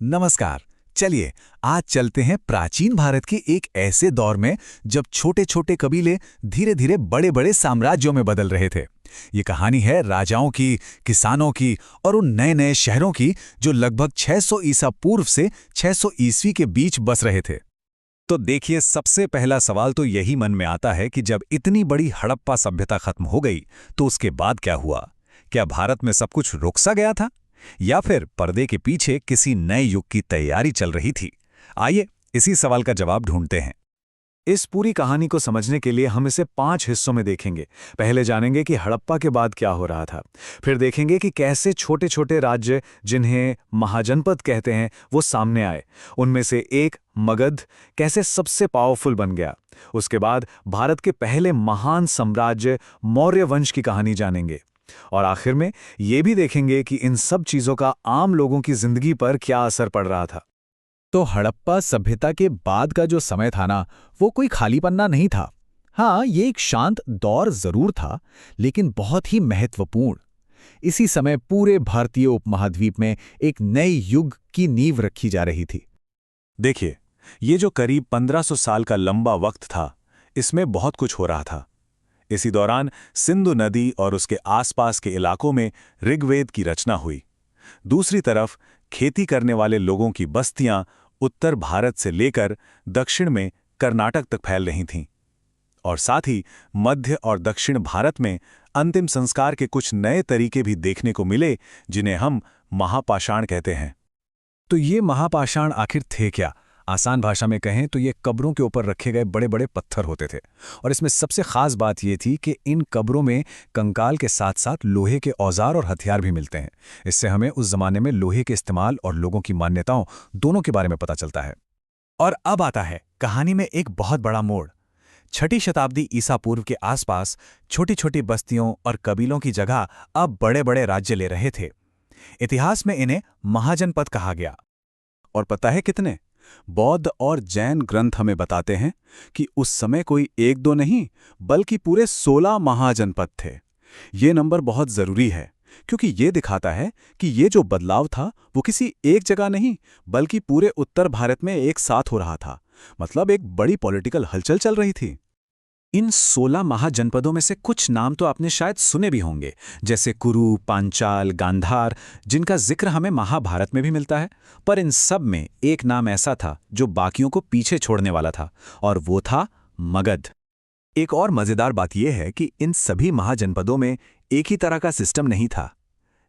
नमस्कार। चलिए आज चलते हैं प्राचीन भारत के एक ऐसे दौर में जब छोटे छोटे कबीले धीरे धीरे बड़े बड़े साम्राज्यों में बदल रहे थे। ये कहानी है राजाओं की, किसानों की और उन नए नए शहरों की जो लगभग 600 ईसा पूर्व से 600 ईस्वी के बीच बस रहे थे। तो देखिए, सबसे पहला सवाल तो यही मन में आता है कि जब इतनी बड़ी हड़प्पा सभ्यता खत्म हो गई तो उसके बाद क्या हुआ? क्या भारत में सब कुछ रुक सा गया था, या फिर पर्दे के पीछे किसी नए युग की तैयारी चल रही थी? आइए इसी सवाल का जवाब ढूंढते हैं। इस पूरी कहानी को समझने के लिए हम इसे 5 हिस्सों में देखेंगे। पहले जानेंगे कि हड़प्पा के बाद क्या हो रहा था। फिर देखेंगे कि कैसे छोटे छोटे राज्य, जिन्हें महाजनपद कहते हैं, वो सामने आए। उनमें से एक मगध कैसे सबसे पावरफुल बन गया। उसके बाद भारत के पहले महान साम्राज्य मौर्य वंश की कहानी जानेंगे। और आखिर में ये भी देखेंगे कि इन सब चीज़ों का आम लोगों की जिंदगी पर क्या असर पड़ रहा था। तो हड़प्पा सभ्यता के बाद का जो समय था ना, वो कोई खाली पन्ना नहीं था। हाँ, ये एक शांत दौर जरूर था, लेकिन बहुत ही महत्वपूर्ण। इसी समय पूरे भारतीय उपमहाद्वीप में एक नए युग की नींव रखी जा रही थी। देखिए, ये जो करीब 1500 साल का लंबा वक्त था, इसमें बहुत कुछ हो रहा था। इसी दौरान सिंधु नदी और उसके आसपास के इलाकों में ऋग्वेद की रचना हुई। दूसरी तरफ खेती करने वाले लोगों की बस्तियां उत्तर भारत से लेकर दक्षिण में कर्नाटक तक फैल रही थीं। और साथ ही मध्य और दक्षिण भारत में अंतिम संस्कार के कुछ नए तरीके भी देखने को मिले, जिन्हें हम महापाषाण कहते हैं। तो ये महापाषाण आखिर थे क्या? आसान भाषा में कहें तो ये कब्रों के ऊपर रखे गए बड़े बड़े पत्थर होते थे। और इसमें सबसे खास बात ये थी कि इन कब्रों में कंकाल के साथ साथ लोहे के औजार और हथियार भी मिलते हैं। इससे हमें उस जमाने में लोहे के इस्तेमाल और लोगों की मान्यताओं दोनों के बारे में पता चलता है। और अब आता है कहानी में एक बहुत बड़ा मोड़। 6ठी शताब्दी ईसा पूर्व के आसपास छोटी छोटी बस्तियों और कबीलों की जगह अब बड़े बड़े राज्य ले रहे थे। इतिहास में इन्हें महाजनपद कहा गया। और पता है कितने? बौद्ध और जैन ग्रंथ हमें बताते हैं कि उस समय कोई एक दो नहीं, बल्कि पूरे 16 महाजनपद थे। ये नंबर बहुत जरूरी है, क्योंकि ये दिखाता है कि ये जो बदलाव था वो किसी एक जगह नहीं, बल्कि पूरे उत्तर भारत में एक साथ हो रहा था। मतलब एक बड़ी पॉलिटिकल हलचल चल रही थी। इन 16 महाजनपदों में से कुछ नाम तो आपने शायद सुने भी होंगे, जैसे कुरु, पांचाल, गांधार, जिनका जिक्र हमें महाभारत में भी मिलता है। पर इन सब में एक नाम ऐसा था जो बाकियों को पीछे छोड़ने वाला था, और वो था मगध। एक और मजेदार बात यह है कि इन सभी महाजनपदों में एक ही तरह का सिस्टम नहीं था।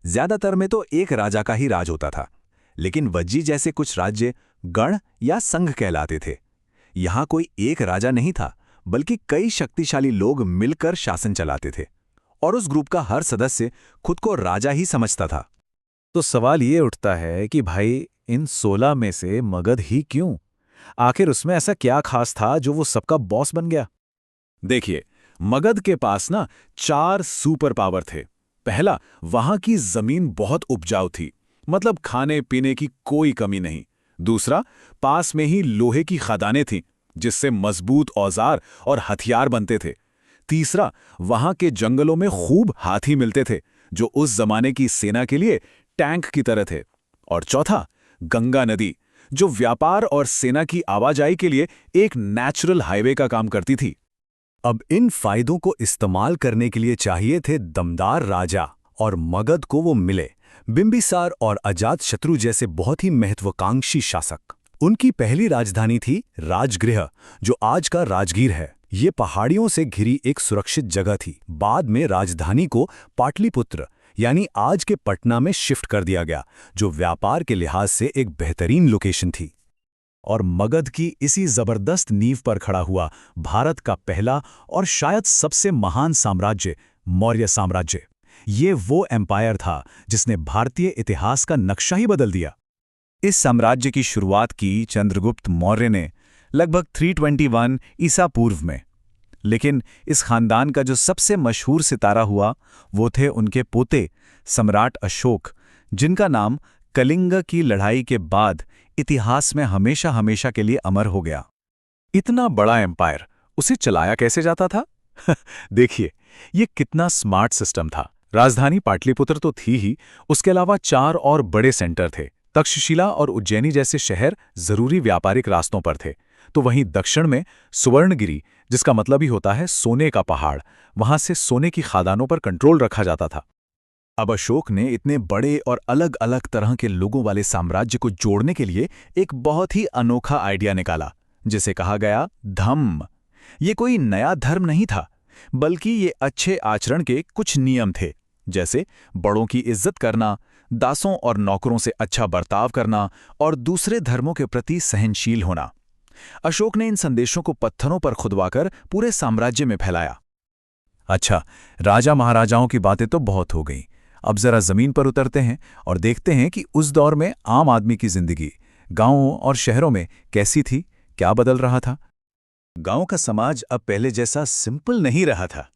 ज्यादातर में तो एक राजा का ही राज होता था, लेकिन वज्जी जैसे कुछ राज्य गण या संघ कहलाते थे। यहां कोई एक राजा नहीं था, बल्कि कई शक्तिशाली लोग मिलकर शासन चलाते थे, और उस ग्रुप का हर सदस्य खुद को राजा ही समझता था। तो सवाल ये उठता है कि भाई, इन 16 में से मगध ही क्यों? आखिर उसमें ऐसा क्या खास था जो वो सबका बॉस बन गया? देखिए, मगध के पास ना 4 सुपर पावर थे। पहला, वहां की जमीन बहुत उपजाऊ थी, मतलब खाने पीने की कोई कमी नहीं। दूसरा, पास में ही लोहे की खदानें थीं, जिससे मजबूत औजार और हथियार बनते थे। तीसरा, वहां के जंगलों में खूब हाथी मिलते थे, जो उस जमाने की सेना के लिए टैंक की तरह थे। और चौथा, गंगा नदी, जो व्यापार और सेना की आवाजाही के लिए एक नेचुरल हाईवे का काम करती थी। अब इन फायदों को इस्तेमाल करने के लिए चाहिए थे दमदार राजा, और मगध को वो मिले। बिंबिसार और अजातशत्रु जैसे बहुत ही महत्वाकांक्षी शासक। उनकी पहली राजधानी थी राजगृह, जो आज का राजगीर है। ये पहाड़ियों से घिरी एक सुरक्षित जगह थी। बाद में राजधानी को पाटलिपुत्र यानी आज के पटना में शिफ्ट कर दिया गया, जो व्यापार के लिहाज से एक बेहतरीन लोकेशन थी। और मगध की इसी जबरदस्त नींव पर खड़ा हुआ भारत का पहला और शायद सबसे महान साम्राज्य, मौर्य साम्राज्य। ये वो एम्पायर था जिसने भारतीय इतिहास का नक्शा ही बदल दिया। इस साम्राज्य की शुरुआत की चंद्रगुप्त मौर्य ने लगभग 321 ईसा पूर्व में। लेकिन इस खानदान का जो सबसे मशहूर सितारा हुआ, वो थे उनके पोते सम्राट अशोक, जिनका नाम कलिंग की लड़ाई के बाद इतिहास में हमेशा हमेशा के लिए अमर हो गया। इतना बड़ा एम्पायर, उसे चलाया कैसे जाता था? देखिए, ये कितना स्मार्ट सिस्टम था। राजधानी पाटलिपुत्र तो थी ही, उसके अलावा 4 और बड़े सेंटर थे, तक्षशिला और उज्जैनी जैसे शहर जरूरी व्यापारिक रास्तों पर थे, तो वहीं दक्षिण में सुवर्णगिरी, जिसका मतलब ही होता है सोने का पहाड़, वहां से सोने की खादानों पर कंट्रोल रखा जाता था। अब अशोक ने इतने बड़े और अलग अलग तरह के लोगों वाले साम्राज्य को जोड़ने के लिए एक बहुत ही अनोखा आइडिया निकाला, जिसे कहा गया धम्म। ये कोई नया धर्म नहीं था, बल्कि ये अच्छे आचरण के कुछ नियम थे, जैसे बड़ों की इज्जत करना, दासों और नौकरों से अच्छा बर्ताव करना और दूसरे धर्मों के प्रति सहनशील होना। अशोक ने इन संदेशों को पत्थरों पर खुदवाकर पूरे साम्राज्य में फैलाया। अच्छा, राजा महाराजाओं की बातें तो बहुत हो गईं। अब जरा जमीन पर उतरते हैं और देखते हैं कि उस दौर में आम आदमी की जिंदगी गांवों और शहरों में कैसी थी, क्या बदल रहा था। गांव का समाज अब पहले जैसा सिंपल नहीं रहा था।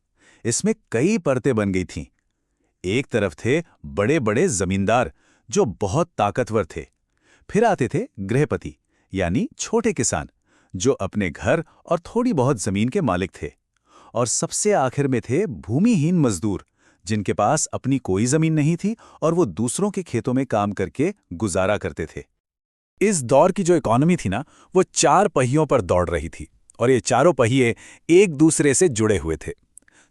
इसमें कई परतें बन गई थीं। एक तरफ थे बड़े बड़े जमींदार जो बहुत ताकतवर थे। फिर आते थे गृहपति यानी छोटे किसान जो अपने घर और थोड़ी बहुत जमीन के मालिक थे। और सबसे आखिर में थे भूमिहीन मजदूर जिनके पास अपनी कोई जमीन नहीं थी और वो दूसरों के खेतों में काम करके गुजारा करते थे। इस दौर की जो इकॉनमी थी ना, वो 4 पहियों पर दौड़ रही थी और ये चारों पहिए एक दूसरे से जुड़े हुए थे।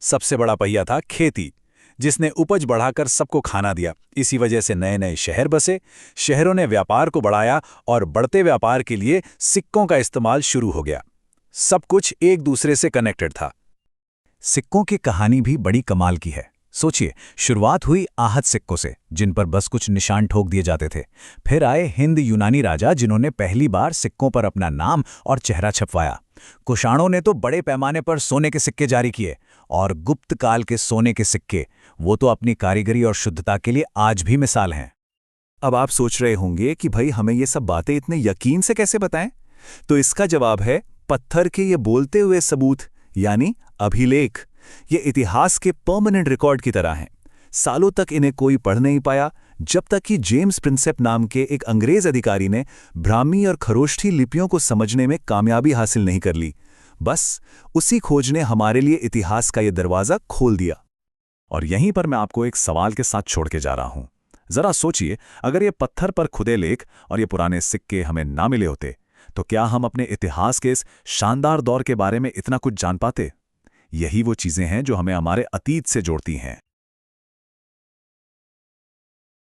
सबसे बड़ा पहिया था खेती, जिसने उपज बढ़ाकर सबको खाना दिया। इसी वजह से नए नए शहर बसे, शहरों ने व्यापार को बढ़ाया और बढ़ते व्यापार के लिए सिक्कों का इस्तेमाल शुरू हो गया। सब कुछ एक दूसरे से कनेक्टेड था। सिक्कों की कहानी भी बड़ी कमाल की है। सोचिए, शुरुआत हुई आहत सिक्कों से, जिन पर बस कुछ निशान ठोक दिए जाते थे। फिर आए हिंद यूनानी राजा, जिन्होंने पहली बार सिक्कों पर अपना नाम और चेहरा छपवाया। कुषाणों ने तो बड़े पैमाने पर सोने के सिक्के जारी किए, और गुप्त काल के सोने के सिक्के, वो तो अपनी कारीगरी और शुद्धता के लिए आज भी मिसाल हैं। अब आप सोच रहे होंगे कि भाई हमें ये सब बातें इतने यकीन से कैसे बताएं? तो इसका जवाब है पत्थर के ये बोलते हुए सबूत, यानी अभिलेख। ये इतिहास के परमानेंट रिकॉर्ड की तरह हैं। सालों तक इन्हें कोई पढ़ नहीं पाया, जब तक कि जेम्स प्रिंसेप नाम के एक अंग्रेज अधिकारी ने ब्राह्मी और खरोष्ठी लिपियों को समझने में कामयाबी हासिल नहीं कर ली। बस उसी खोज ने हमारे लिए इतिहास का ये दरवाज़ा खोल दिया। और यहीं पर मैं आपको एक सवाल के साथ छोड़ के जा रहा हूं। जरा सोचिए, अगर ये पत्थर पर खुदे लेख और ये पुराने सिक्के हमें ना मिले होते, तो क्या हम अपने इतिहास के इस शानदार दौर के बारे में इतना कुछ जान पाते? यही वो चीजें हैं जो हमें हमारे अतीत से जोड़ती हैं।